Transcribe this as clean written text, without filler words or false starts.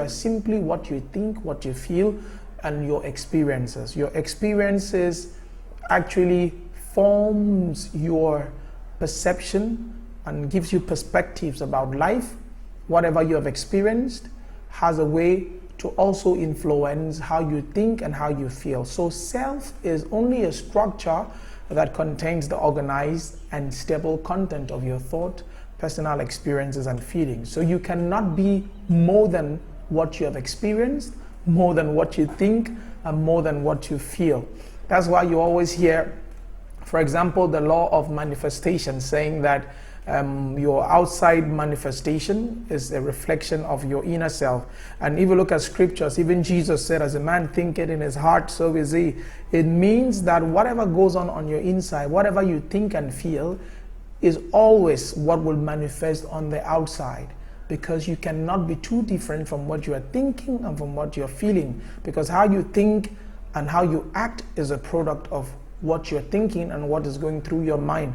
are simply what you think, what you feel, and your experiences. Your experiences actually forms your perception and gives you perspectives about life. Whatever you have experienced has a way to also influence how you think and how you feel. So self is only a structure that contains the organized and stable content of your thought, personal experiences, and feelings. So you cannot be more than what you have experienced, more than what you think, and more than what you feel. That's why you always hear, for example, the law of manifestation saying that your outside manifestation is a reflection of your inner self. And if you look at scriptures, even Jesus said, as a man thinketh in his heart, so is he. It means that whatever goes on your inside, whatever you think and feel, is always what will manifest on the outside, because you cannot be too different from what you are thinking and from what you're feeling, because how you think and how you act is a product of what you're thinking and what is going through your mind.